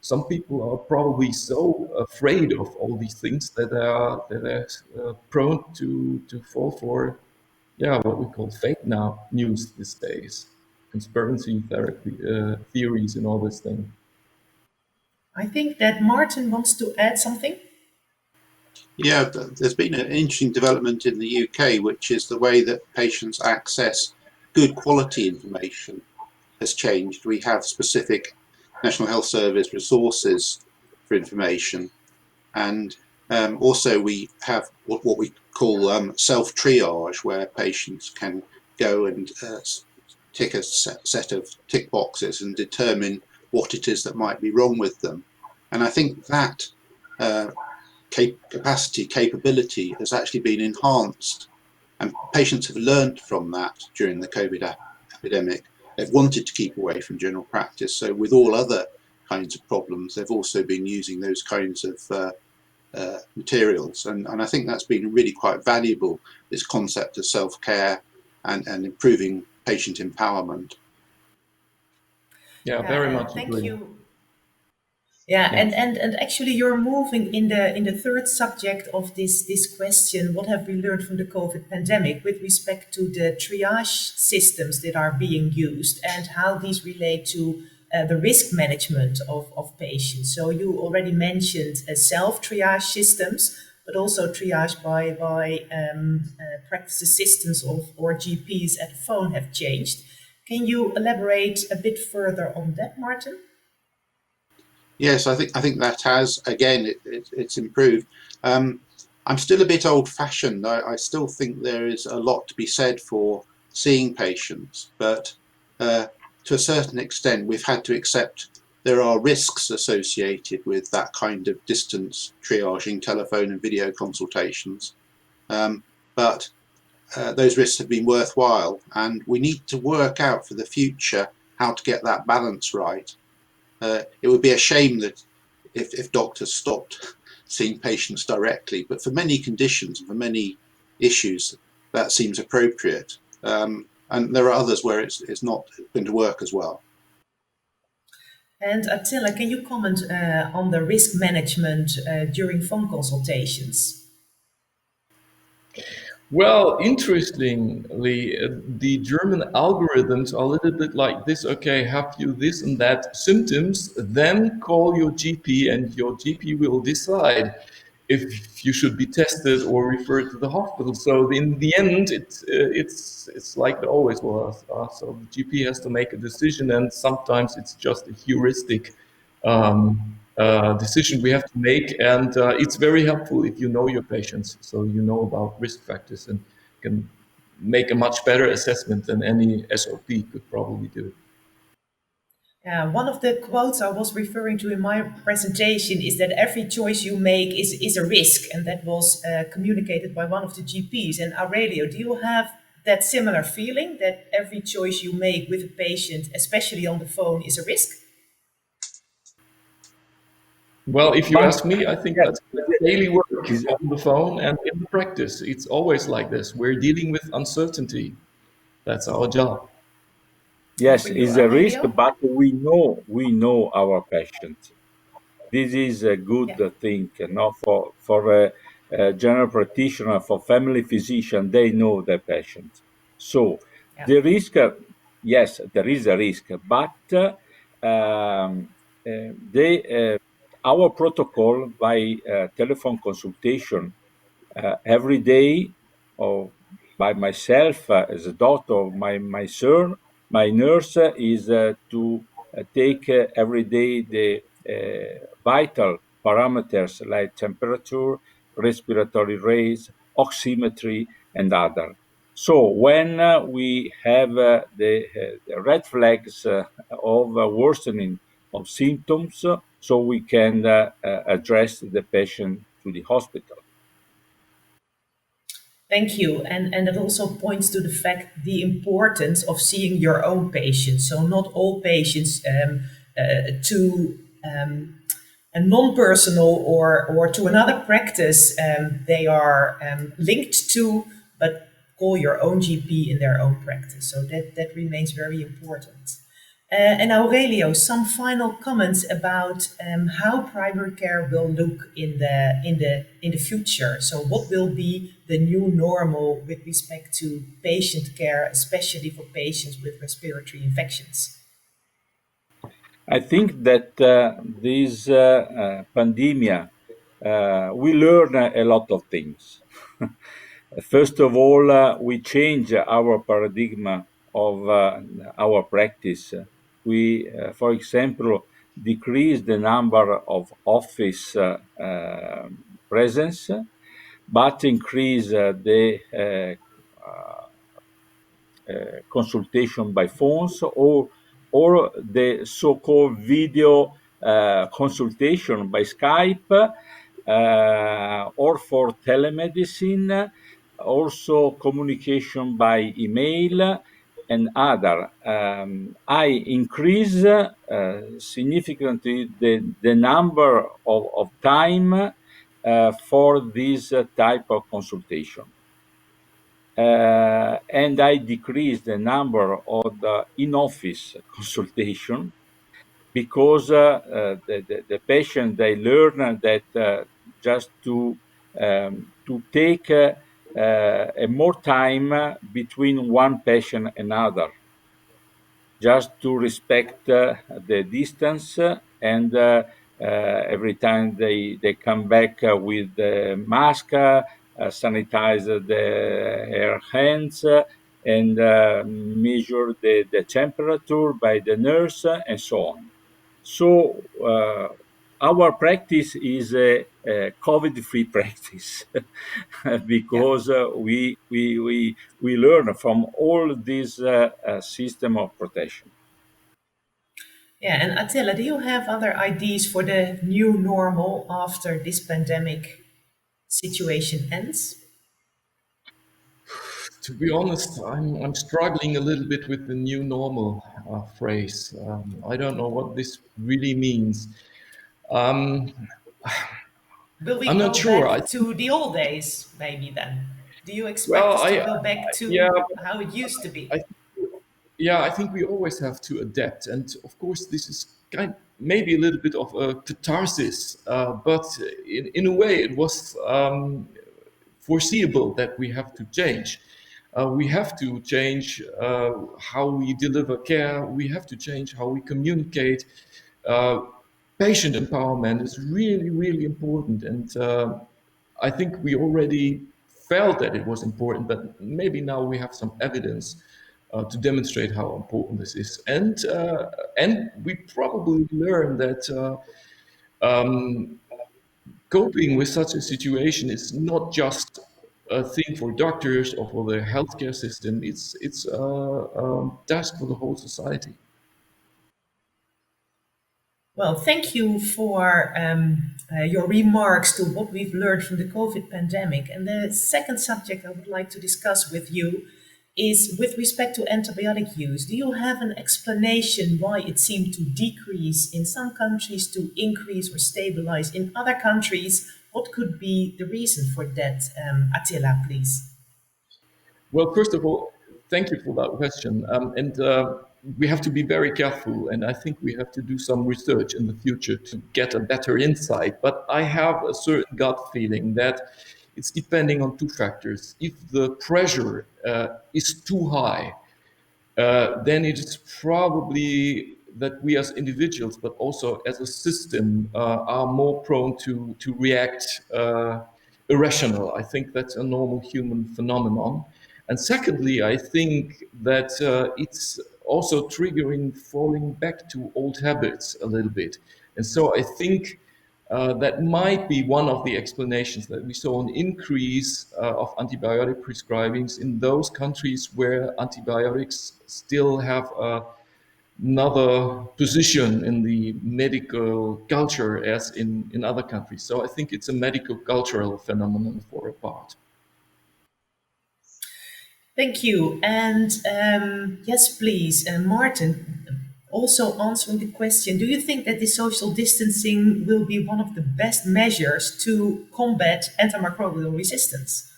some people are probably so afraid of all these things that they're prone to fall for what we call fake news these days, conspiracy theories and all this thing. I think that Martin wants to add something. Yeah, there's been an interesting development in the UK, which is the way that patients access good quality information has changed. We have specific National Health Service resources for information, and also we have what we call self-triage, where patients can go and tick a set of tick boxes and determine what it is that might be wrong with them. And I think that capability has actually been enhanced, and patients have learned from that during the COVID epidemic. They've wanted to keep away from general practice, so with all other kinds of problems, they've also been using those kinds of materials, and I think that's been really quite valuable, this concept of self-care and improving patient empowerment. Yeah, very much Thank agree. you. Yeah, Yes. and actually you're moving in the third subject of this question, what have we learned from the COVID pandemic with respect to the triage systems that are being used and how these relate to the risk management of patients. So you already mentioned self-triage systems, but also triage by practice assistants or GPs at the phone have changed. Can you elaborate a bit further on that, Martin? Yes, I think that has, again, it's improved. I'm still a bit old-fashioned. I still think there is a lot to be said for seeing patients, but to a certain extent, we've had to accept there are risks associated with that kind of distance triaging, telephone and video consultations. But those risks have been worthwhile, and we need to work out for the future how to get that balance right. It would be a shame that if doctors stopped seeing patients directly, but for many conditions and for many issues, that seems appropriate. And there are others where it's not going to work as well. And Attila, can you comment on the risk management during phone consultations? Well, interestingly, the German algorithms are a little bit like this. Okay, have you this and that symptoms, then call your GP and your GP will decide if you should be tested or referred to the hospital. So in the end, it's like it always was. So the GP has to make a decision, and sometimes it's just a heuristic decision we have to make. And it's very helpful if you know your patients, so you know about risk factors and can make a much better assessment than any SOP could probably do. One of the quotes I was referring to in my presentation is that every choice you make is a risk, and that was communicated by one of the GPs. And Aurelio, do you have that similar feeling that every choice you make with a patient, especially on the phone, is a risk? Well, if you ask me, I think Yes, that's daily work on the phone and in the practice. It's always like this. We're dealing with uncertainty. That's our job. And yes, for you, it's a risk, Aurelio? but we know our patients. This is a good Yeah, thing, for a general practitioner, for family physician. They know their patients. So yeah. the risk, yes, there is a risk, but they our protocol by telephone consultation every day, or by myself as a doctor, my nurse is to take every day the vital parameters like temperature, respiratory rates, oximetry, and other. So when we have the red flags of worsening of symptoms, so we can address the patient to the hospital. Thank you. And it also points to the fact the importance of seeing your own patients. So not all patients to a non-personal or to another practice they are linked to, but call your own GP in their own practice. So that remains very important. And Aurelio, some final comments about how primary care will look in the future. So, what will be the new normal with respect to patient care, especially for patients with respiratory infections? I think that this pandemic, we learn a lot of things. First of all, we change our paradigm of our practice. We, for example, decrease the number of office presence, but increase the consultation by phones or the so-called video consultation by Skype or for telemedicine, also communication by email and other. I increase significantly the number of time for this type of consultation. And I decreased the number of the in-office consultation because the patient they learn that just to take a more time between one patient and another, just to respect the distance and every time they come back with the mask, sanitize their hands and measure the temperature by the nurse and so on. So our practice is a COVID-free practice Yeah. because we learn from all this system of protection. Yeah, and Attila, do you have other ideas for the new normal after this pandemic situation ends? To be honest, I'm struggling a little bit with the new normal phrase. I don't know what this really means. Um, Will we I'm not go sure. back to the old days, maybe then? Do you expect Well, us to go back yeah, to how it used to be? I, yeah, I think we always have to adapt, and of course, this is maybe a little bit of a catharsis, but in a way, it was foreseeable that we have to change. We have to change how we deliver care. We have to change how we communicate. Uh, Patient empowerment is really, really important, and I think we already felt that it was important, but maybe now we have some evidence to demonstrate how important this is, and we probably learn that coping with such a situation is not just a thing for doctors or for the healthcare system. It's a task for the whole society. Well, thank you for your remarks to what we've learned from the COVID pandemic. And the second subject I would like to discuss with you is with respect to antibiotic use. Do you have an explanation why it seemed to decrease in some countries, to increase or stabilize in other countries? What could be the reason for that? Attila, please. Well, first of all, thank you for that question. And we have to be very careful, and I think we have to do some research in the future to get a better insight. But I have a certain gut feeling that it's depending on two factors. If the pressure is too high, then it is probably that we as individuals, but also as a system, are more prone to react irrational. I think that's a normal human phenomenon. And secondly, I think that it's also triggering falling back to old habits a little bit. And so I think that might be one of the explanations that we saw an increase of antibiotic prescribings in those countries where antibiotics still have another position in the medical culture as in other countries. So I think it's a medical cultural phenomenon for a part. Thank you. And yes, please, Martin, also answering the question, do you think that the social distancing will be one of the best measures to combat antimicrobial resistance?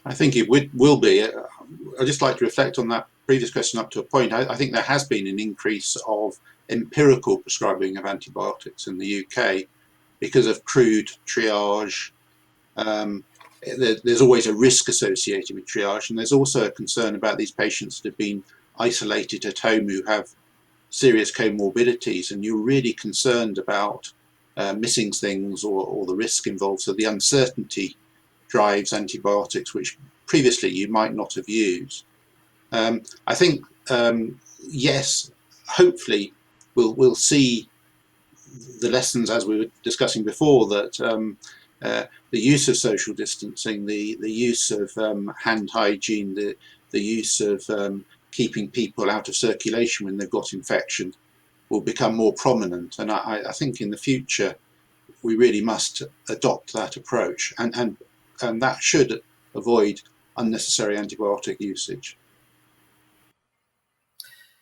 I think it will be. I'd just like to reflect on that previous question up to a point. I think there has been an increase of empirical prescribing of antibiotics in the UK because of crude triage. There's always a risk associated with triage, and there's also a concern about these patients that have been isolated at home who have serious comorbidities, and you're really concerned about missing things or the risk involved. So the uncertainty drives antibiotics, which previously you might not have used. I think, yes, hopefully we'll see the lessons, as we were discussing before, that the use of social distancing, the use of hand hygiene, the use of keeping people out of circulation when they've got infection will become more prominent. And I think in the future we really must adopt that approach, and that should avoid unnecessary antibiotic usage.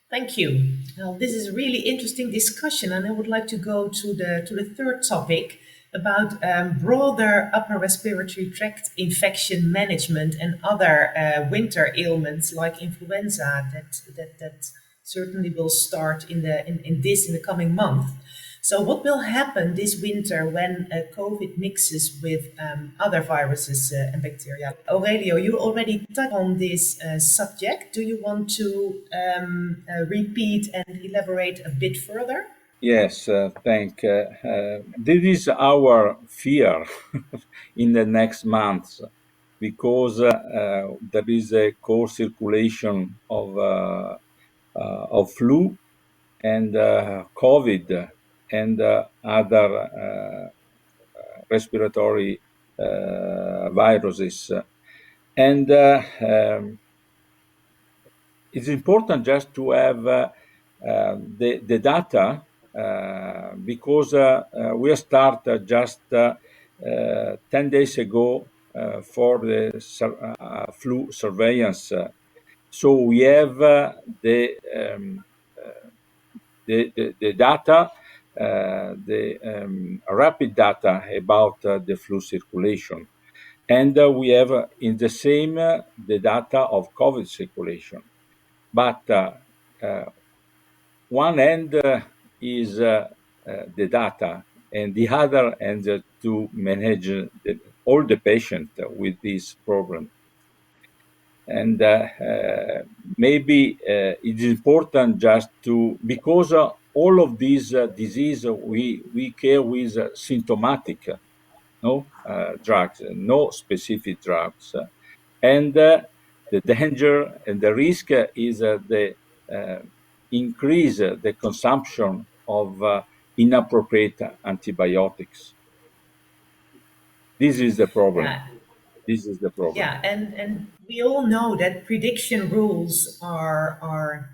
Thank you. Well, this is a really interesting discussion, and I would like to go to the third topic about broader upper respiratory tract infection management and other winter ailments like influenza that certainly will start in the coming month. So what will happen this winter when COVID mixes with other viruses and bacteria? Aurelio, you already touched on this subject. Do you want to repeat and elaborate a bit further? Yes, this is our fear in the next months, because there is a co-circulation of flu and COVID and other respiratory viruses. And it's important just to have the data, because we started just 10 days ago for the flu surveillance. So we have the data, the rapid data about the flu circulation. And we have in the same the data of COVID circulation. But one end is the data, and the other end to manage all the patients with this problem. And maybe it's important just to, because all of these disease we care with symptomatic, no drugs, no specific drugs, and the danger and the risk is the increase the consumption of inappropriate antibiotics. This is the problem. Yeah. This is the problem. Yeah, and we all know that prediction rules are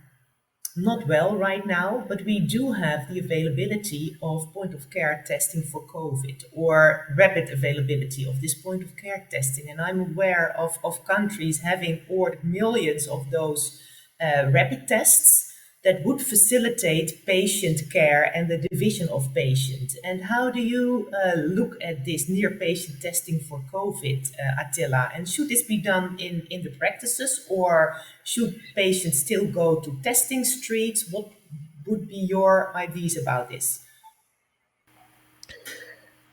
not well right now, but we do have the availability of point of care testing for COVID, or rapid availability of this point of care testing. And I'm aware of countries having ordered millions of those rapid tests that would facilitate patient care and the division of patients. And how do you look at this near patient testing for COVID, Attila? And should this be done in the practices, or should patients still go to testing streets? What would be your ideas about this?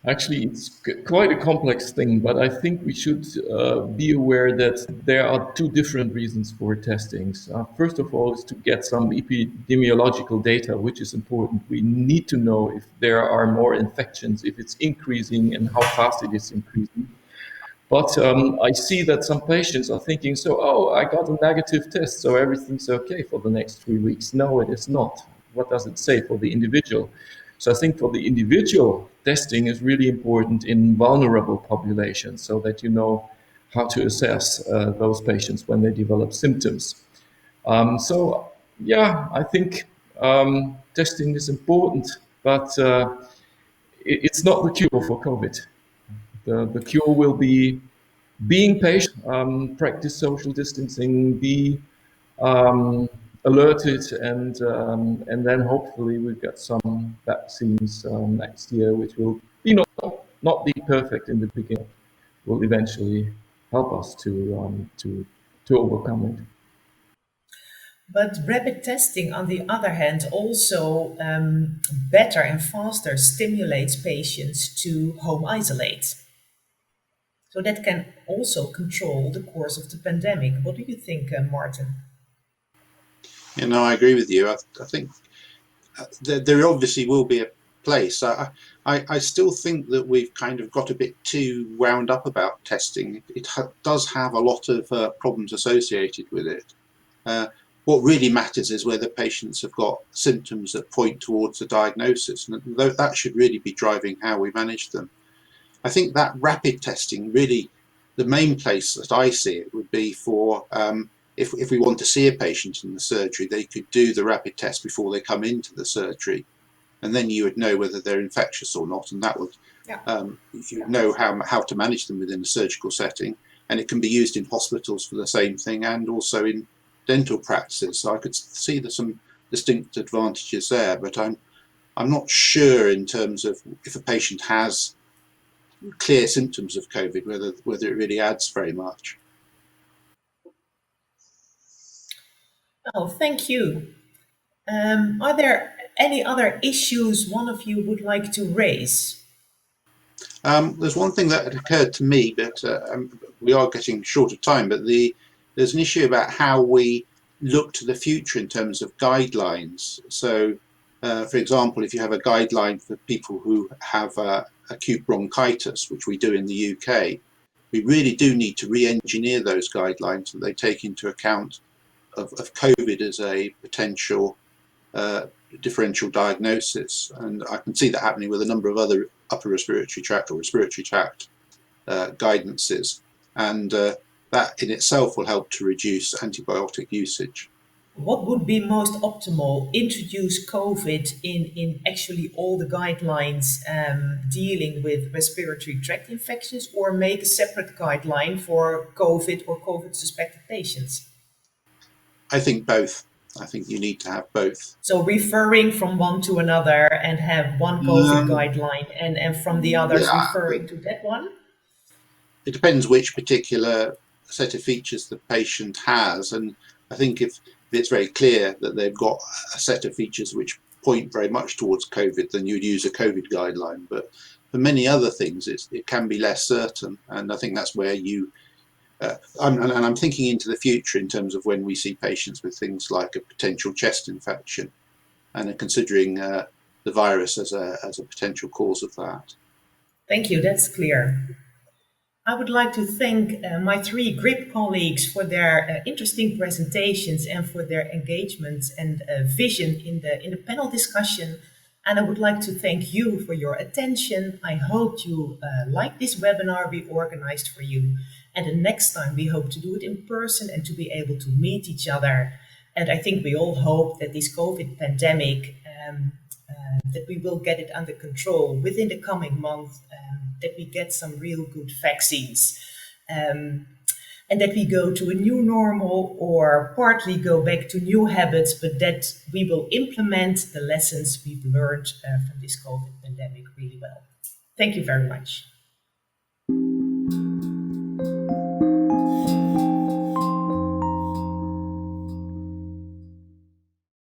Actually, it's quite a complex thing, but I think we should be aware that there are two different reasons for testings. First of all, is to get some epidemiological data, which is important. We need to know if there are more infections, if it's increasing, and how fast it is increasing. But I see that some patients are thinking, so, oh, I got a negative test, so everything's okay for the next 3 weeks. No, it is not. What does it say for the individual? So I think for the individual, testing is really important in vulnerable populations so that you know how to assess those patients when they develop symptoms. So, yeah, I think testing is important, but it's not the cure for COVID. The cure will be being patient, practice social distancing, be alerted, and then hopefully we get some vaccines next year, which will be not be perfect in the beginning, will eventually help us to overcome it. But rapid testing, on the other hand, also better and faster stimulates patients to home isolate. So that can also control the course of the pandemic. What do you think, Martin? I agree with you. I think there obviously will be a place. I still think that we've kind of got a bit too wound up about testing. It does have a lot of problems associated with it. What really matters is whether patients have got symptoms that point towards a diagnosis, and that should really be driving how we manage them. I think that rapid testing, really, the main place that I see it would be for if we want to see a patient in the surgery, they could do the rapid test before they come into the surgery, and then you would know whether they're infectious or not, and that would you know how to manage them within a surgical setting. And it can be used in hospitals for the same thing, and also in dental practices. So I could see there's some distinct advantages there, but I'm not sure in terms of if a patient has clear symptoms of COVID, whether it really adds very much. Oh, thank you. Are there any other issues one of you would like to raise? There's one thing that occurred to me, but we are getting short of time, but there's an issue about how we look to the future in terms of guidelines. So, for example, if you have a guideline for people who have acute bronchitis, which we do in the UK, we really do need to re-engineer those guidelines so they take into account of COVID as a potential differential diagnosis. And I can see that happening with a number of other upper respiratory tract or respiratory tract guidances. And that in itself will help to reduce antibiotic usage. What would be most optimal? Introduce COVID in actually all the guidelines dealing with respiratory tract infections, or make a separate guideline for COVID or COVID suspected patients? I think both. I think you need to have both. So referring from one to another and have one COVID guideline and from the others referring to that one? It depends which particular set of features the patient has, and I think if it's very clear that they've got a set of features which point very much towards COVID, then you'd use a COVID guideline. But for many other things, it can be less certain, and I think that's where you I'm thinking into the future in terms of when we see patients with things like a potential chest infection, and considering the virus as a potential cause of that. Thank you, that's clear. I would like to thank my three GRIP colleagues for their interesting presentations and for their engagement and vision in the panel discussion. And I would like to thank you for your attention. I hope you like this webinar we organized for you. And the next time we hope to do it in person and to be able to meet each other. And I think we all hope that this COVID pandemic, that we will get it under control within the coming month, that we get some real good vaccines, and that we go to a new normal or partly go back to new habits, but that we will implement the lessons we've learned from this COVID pandemic really well. Thank you very much.